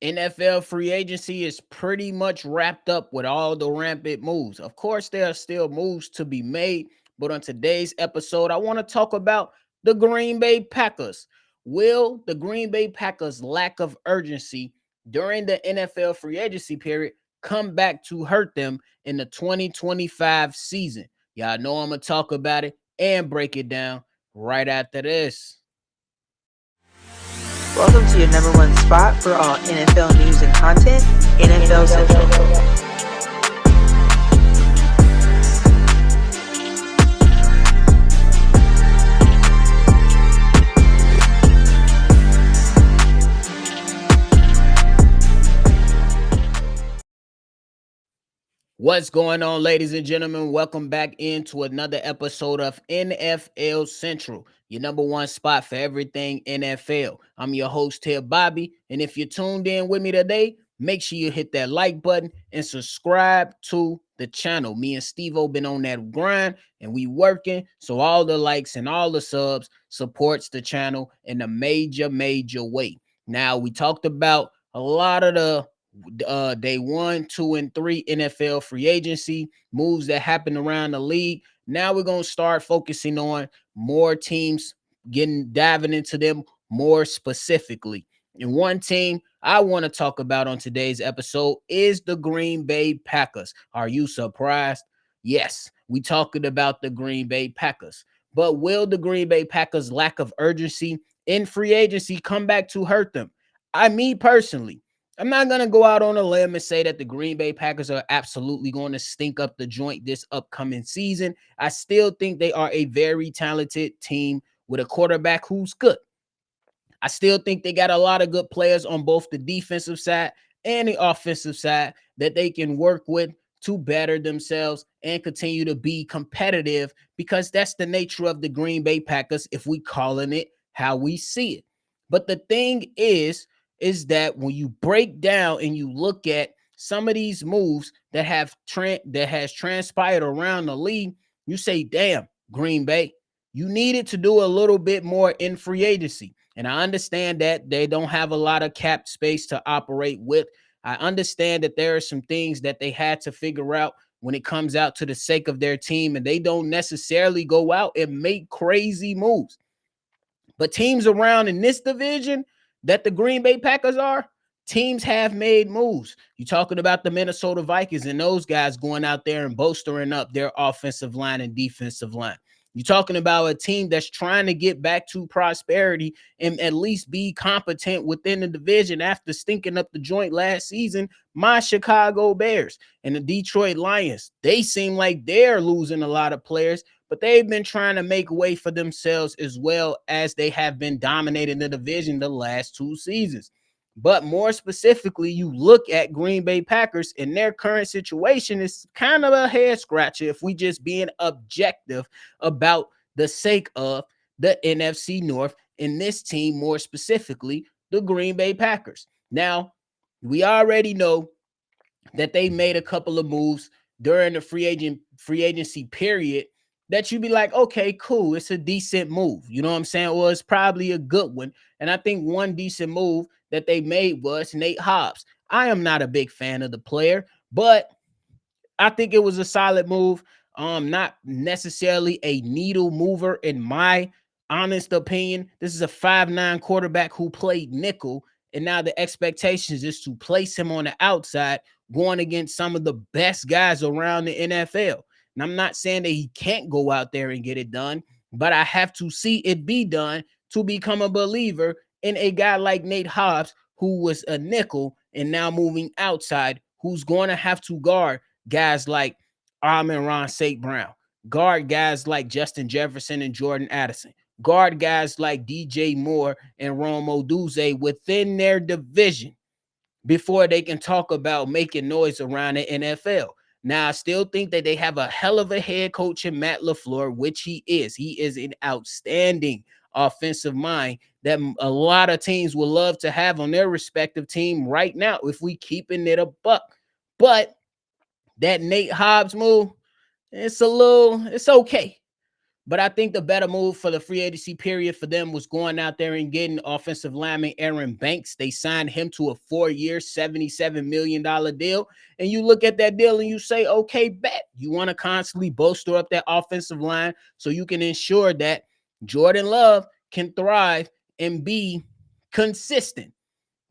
NFL free agency is pretty much wrapped up with all the rampant moves. Of course, there are still moves to be made, but on today's episode, I want to talk about the Green Bay Packers. Will the Green Bay Packers' lack of urgency during the NFL free agency period come back to hurt them in the 2025 season? Y'all know I'm going to talk about it and break it down right after this. Welcome to your number one spot for all NFL news and content, NFL Central. What's going on, ladies and gentlemen? Welcome back into another episode of NFL Central, your number one spot for everything NFL. I'm your host here, Bobby, and if you're tuned in with me today, make sure you hit that like button and subscribe to the channel. Me and Steve-O been on that grind, and we working, so all the likes and all the subs supports the channel in a major way. Now, we talked about a lot of the day 1, 2, and 3 NFL free agency moves that happen around the league. Now we're gonna start focusing on more teams, diving into them more specifically. And one team I want to talk about on today's episode is the Green Bay Packers. Are you surprised? Yes, we talking about the Green Bay Packers. But will the Green Bay Packers' lack of urgency in free agency come back to hurt them? Me personally, I'm not going to go out on a limb and say that the Green Bay Packers are absolutely going to stink up the joint this upcoming season. I still think they are a very talented team with a quarterback who's good. I still think they got a lot of good players on both the defensive side and the offensive side that they can work with to better themselves and continue to be competitive, because that's the nature of the Green Bay Packers if we calling it how we see it. But the thing is that when you break down and you look at some of these moves that has transpired around the league, you say, damn, Green Bay, you needed to do a little bit more in free agency. And I understand that they don't have a lot of cap space to operate with. I understand that there are some things that they had to figure out when it comes out to the sake of their team, and they don't necessarily go out and make crazy moves. But teams around in this division that the Green Bay Packers are, teams have made moves. You're talking about the Minnesota Vikings and those guys going out there and bolstering up their offensive line and defensive line. You're talking about a team that's trying to get back to prosperity and at least be competent within the division after stinking up the joint last season. My Chicago Bears and the Detroit Lions, they seem like they're losing a lot of players, but they've been trying to make way for themselves as well, as they have been dominating the division the last 2 seasons. But more specifically, you look at Green Bay Packers and their current situation is kind of a head scratcher if we just being objective about the sake of the NFC North and this team, more specifically, the Green Bay Packers. Now, we already know that they made a couple of moves during the free agency period that you'd be like, okay, cool, it's a decent move. You know what I'm saying? Well, it's probably a good one. And I think one decent move that they made was Nate Hobbs. I am not a big fan of the player, but I think it was a solid move. Not necessarily a needle mover in my honest opinion. This is a 5'9" quarterback who played nickel, and now the expectations is to place him on the outside, going against some of the best guys around the NFL. And I'm not saying that he can't go out there and get it done, but I have to see it be done to become a believer in a guy like Nate Hobbs, who was a nickel and now moving outside, who's going to have to guard guys like Amon-Ra St. Brown, guard guys like Justin Jefferson and Jordan Addison, guard guys like DJ Moore and Rome Odunze within their division before they can talk about making noise around the NFL. Now, I still think that they have a hell of a head coach in Matt LaFleur, which he is. He is an outstanding offensive mind that a lot of teams would love to have on their respective team right now if we keeping it a buck. But that Nate Hobbs move, it's okay. But I think the better move for the free agency period for them was going out there and getting offensive lineman Aaron Banks. They signed him to a 4-year, $77 million deal. And you look at that deal and you say, okay, bet. You want to constantly bolster up that offensive line so you can ensure that Jordan Love can thrive and be consistent.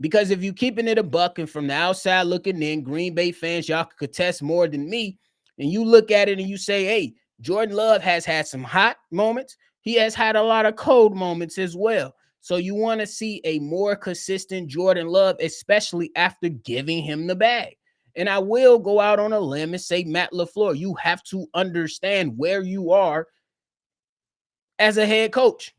Because if you keeping it a buck and from the outside looking in, Green Bay fans, y'all could contest more than me. And you look at it and you say, hey, Jordan Love has had some hot moments. He has had a lot of cold moments as well. So you want to see a more consistent Jordan Love, especially after giving him the bag. And I will go out on a limb and say, Matt LaFleur, you have to understand where you are as a head coach.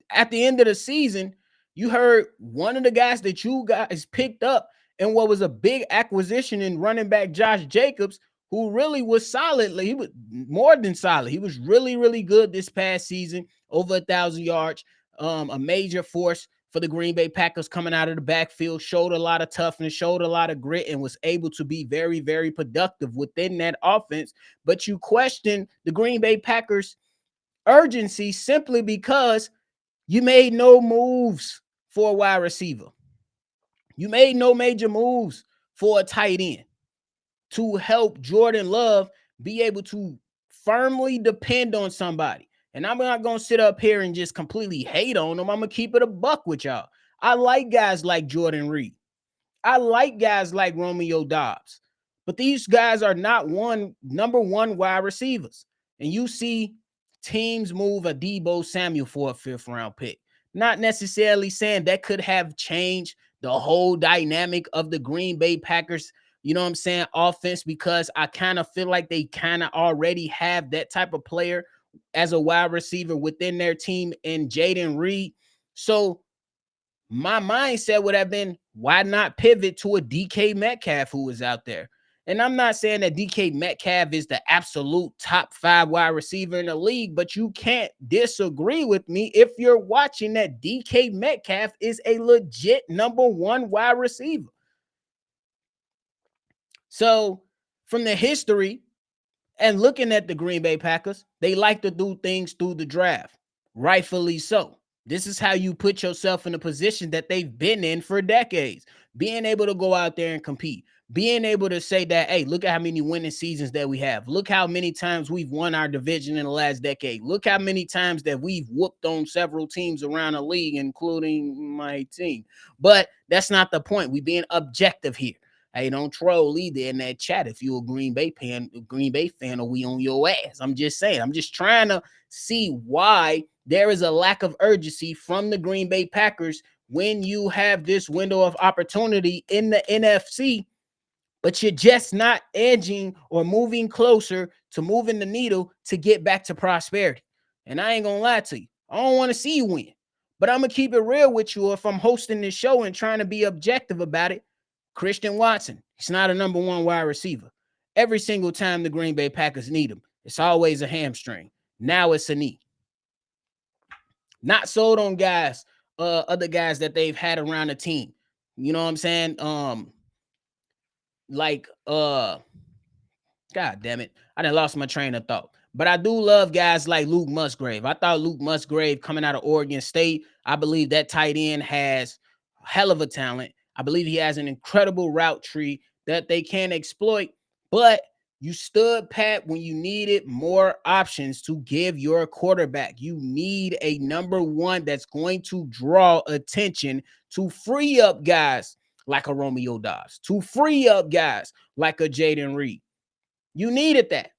At the end of the season, you heard one of the guys that you guys picked up and what was a big acquisition in running back Josh Jacobs, who really was solid. He was more than solid. He was really, really good this past season, over 1,000 yards, a major force for the Green Bay Packers coming out of the backfield, showed a lot of toughness, showed a lot of grit, and was able to be very, very productive within that offense. But you question the Green Bay Packers' urgency simply because you made no moves for a wide receiver. You made no major moves for a tight end to help Jordan Love be able to firmly depend on somebody. And I'm not going to sit up here and just completely hate on them. I'm going to keep it a buck with y'all. I like guys like Jordan Reed. I like guys like Romeo Doubs. But these guys are not number one wide receivers. And you see teams move a Deebo Samuel for a 5th round pick. Not necessarily saying that could have changed the whole dynamic of the Green Bay Packers, you know what I'm saying, offense, because I kind of feel like they kind of already have that type of player as a wide receiver within their team in Jaden Reed. So my mindset would have been, why not pivot to a DK Metcalf who was out there? And I'm not saying that DK Metcalf is the absolute top 5 wide receiver in the league, but you can't disagree with me if you're watching that DK Metcalf is a legit number 1 wide receiver. So from the history and looking at the Green Bay Packers, they like to do things through the draft, rightfully so. This is how you put yourself in a position that they've been in for decades, being able to go out there and compete, being able to say that, hey, look at how many winning seasons that we have. Look how many times we've won our division in the last decade. Look how many times that we've whooped on several teams around the league, including my team. But that's not the point. We're being objective here. Hey, don't troll either in that chat if you're a Green Bay fan, or we on your ass. I'm just saying. I'm just trying to see why there is a lack of urgency from the Green Bay Packers when you have this window of opportunity in the NFC, but you're just not edging or moving closer to moving the needle to get back to prosperity. And I ain't gonna lie to you. I don't want to see you win, but I'm gonna keep it real with you. If I'm hosting this show and trying to be objective about it, Christian Watson, he's not a number 1 wide receiver. Every single time the Green Bay Packers need him, it's always a hamstring. Now it's a knee. Not sold on guys, other guys that they've had around the team. You know what I'm saying? God damn it. I done lost my train of thought. But I do love guys like Luke Musgrave. I thought Luke Musgrave coming out of Oregon State, I believe that tight end has hell of a talent. I believe he has an incredible route tree that they can exploit, but you stood pat when you needed more options to give your quarterback. You need a number 1 that's going to draw attention to free up guys like a Romeo Doubs, to free up guys like a Jaden Reed. You needed that.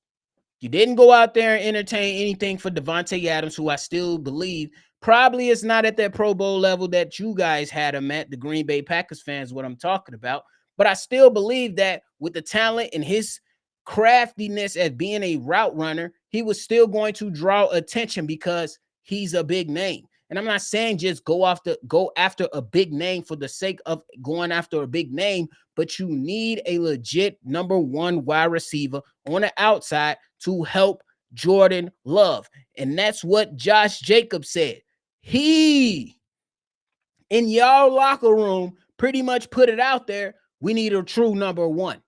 You didn't go out there and entertain anything for Davante Adams, who I still believe probably is not at that Pro Bowl level that you guys had him at, the Green Bay Packers fans, what I'm talking about. But I still believe that with the talent and his craftiness as being a route runner, he was still going to draw attention because he's a big name. And I'm not saying just go after a big name for the sake of going after a big name, but you need a legit number 1 wide receiver on the outside to help Jordan Love. And that's what Josh Jacobs said. He, in y'all locker room, pretty much put it out there. We need a true number 1.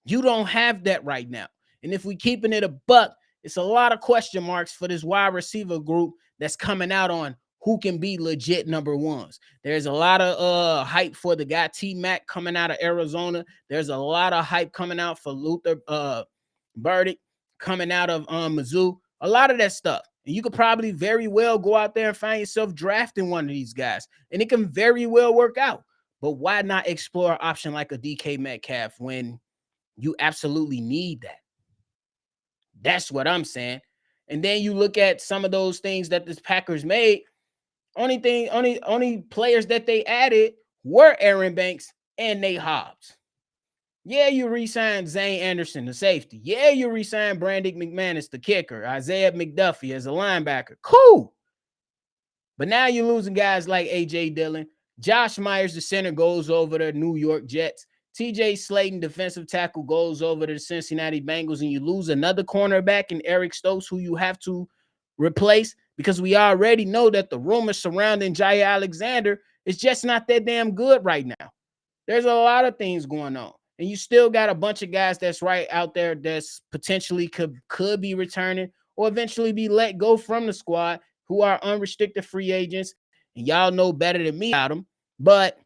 You don't have that right now. And if we keeping it a buck, It's a lot of question marks for this wide receiver group that's coming out on who can be legit number ones. There's a lot of hype for the guy T-Mac coming out of Arizona. There's a lot of hype coming out for Luther Burdick coming out of Mizzou. A lot of that stuff. And you could probably very well go out there and find yourself drafting one of these guys. And it can very well work out. But why not explore an option like a DK Metcalf when you absolutely need that? That's what I'm saying. And then you look at some of those things that the Packers made. Only players that they added were Aaron Banks and Nate Hobbs. Yeah, you re-signed Zane Anderson, the safety. Yeah, you re-signed Brandon McManus, the kicker. Isaiah McDuffie as a linebacker. Cool. But now you're losing guys like A.J. Dillon. Josh Myers, the center, goes over to New York Jets. T.J. Slayton, defensive tackle, goes over to the Cincinnati Bengals, and you lose another cornerback in Eric Stokes, who you have to replace because we already know that the rumors surrounding Jair Alexander is just not that damn good right now. There's a lot of things going on. And you still got a bunch of guys that's right out there that's potentially could be returning or eventually be let go from the squad who are unrestricted free agents. And y'all know better than me about them. But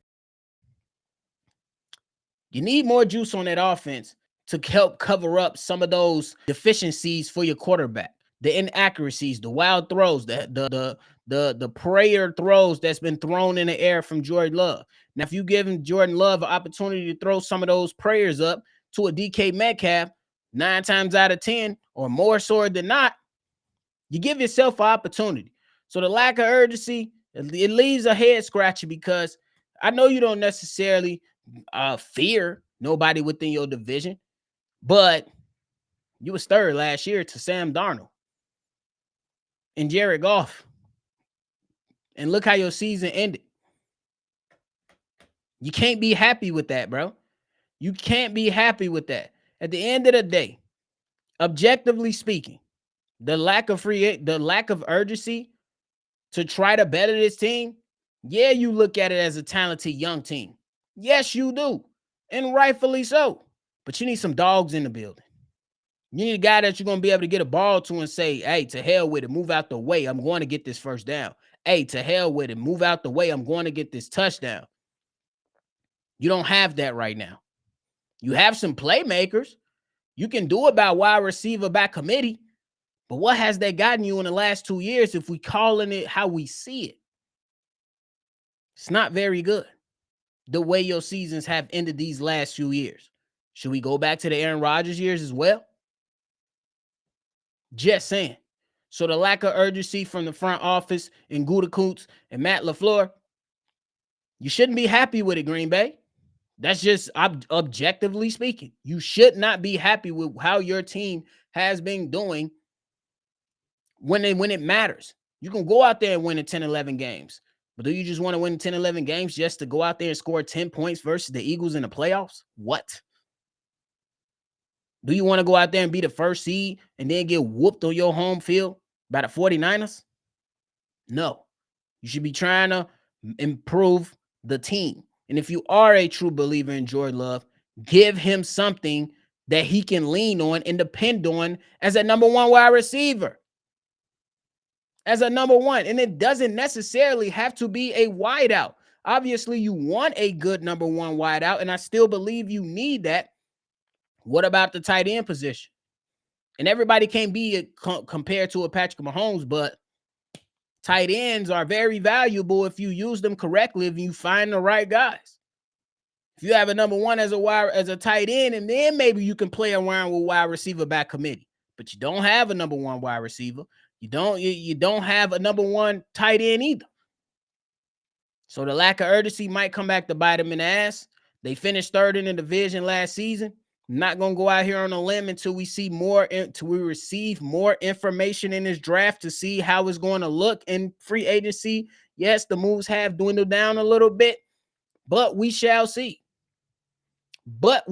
you need more juice on that offense to help cover up some of those deficiencies for your quarterback. The inaccuracies, the wild throws, the prayer throws that's been thrown in the air from Jordan Love. Now, if you give Jordan Love an opportunity to throw some of those prayers up to a DK Metcalf, 9 times out of 10 or more so than not, you give yourself an opportunity. So the lack of urgency, it leaves a head scratcher because I know you don't necessarily fear nobody within your division, but you was third last year to Sam Darnold and Jared Goff. And look how your season ended. You can't be happy with that, bro. You can't be happy with that. At the end of the day, objectively speaking, the lack of urgency to try to better this team, yeah, you look at it as a talented young team. Yes, you do. And rightfully so. But you need some dogs in the building. You need a guy that you're going to be able to get a ball to and say, hey, to hell with it. Move out the way. I'm going to get this first down. Hey, to hell with it. Move out the way. I'm going to get this touchdown. You don't have that right now. You have some playmakers. You can do it by wide receiver by committee. But what has that gotten you in the last 2 years if we calling it how we see it? It's not very good. The way your seasons have ended these last few years. Should we go back to the Aaron Rodgers years as well? Just saying. So the lack of urgency from the front office and Gutekunst and Matt LaFleur, you shouldn't be happy with it, Green Bay. That's just objectively speaking. You should not be happy with how your team has been doing when it matters. You can go out there and win in 10, 11 games. But do you just want to win 10, 11 games just to go out there and score 10 points versus the Eagles in the playoffs? What? Do you want to go out there and be the first seed and then get whooped on your home field by the 49ers? No. You should be trying to improve the team. And if you are a true believer in Jordan Love, give him something that he can lean on and depend on as a number one wide receiver. As a number one. And it doesn't necessarily have to be a wideout. Obviously, you want a good number one wideout, and I still believe you need that. What about the tight end position? And everybody can't be compared to a Patrick Mahomes, but tight ends are very valuable if you use them correctly, if you find the right guys. If you have a number one as a tight end, and then maybe you can play around with wide receiver by committee. But you don't have a number one wide receiver. You don't have a number one tight end either. So the lack of urgency might come back to bite them in the ass. They finished third in the division last season. I'm not going to go out here on a limb until we see until we receive more information in this draft to see how it's going to look in free agency. Yes, the moves have dwindled down a little bit, but we shall see. But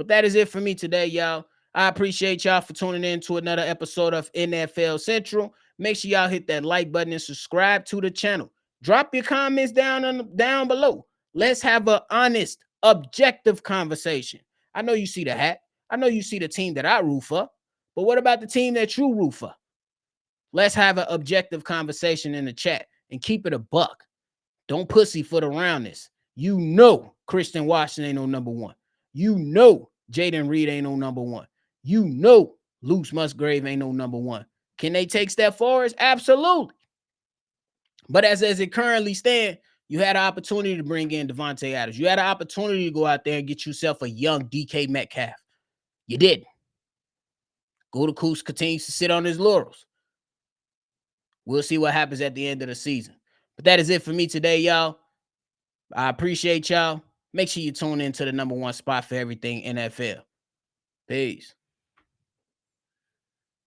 that is it for me today, y'all. I appreciate y'all for tuning in to another episode of NFL Central. Make sure y'all hit that like button and subscribe to the channel. Drop your comments down below. Let's have an honest, objective conversation. I know you see the hat. I know you see the team that I root for. But what about the team that you root for? Let's have an objective conversation in the chat and keep it a buck. Don't pussyfoot around this. You know Christian Washington ain't no number one. You know Jaden Reed ain't no number one. You know Luce Musgrave ain't no number one. Can they take step forwards? Absolutely. But as it currently stands, you had an opportunity to bring in Devontae Adams. You had an opportunity to go out there and get yourself a young DK Metcalf. You didn't. Gutekunst continues to sit on his laurels. We'll see what happens at the end of the season. But that is it for me today, y'all. I appreciate y'all. Make sure you tune in to the number one spot for everything NFL. Peace.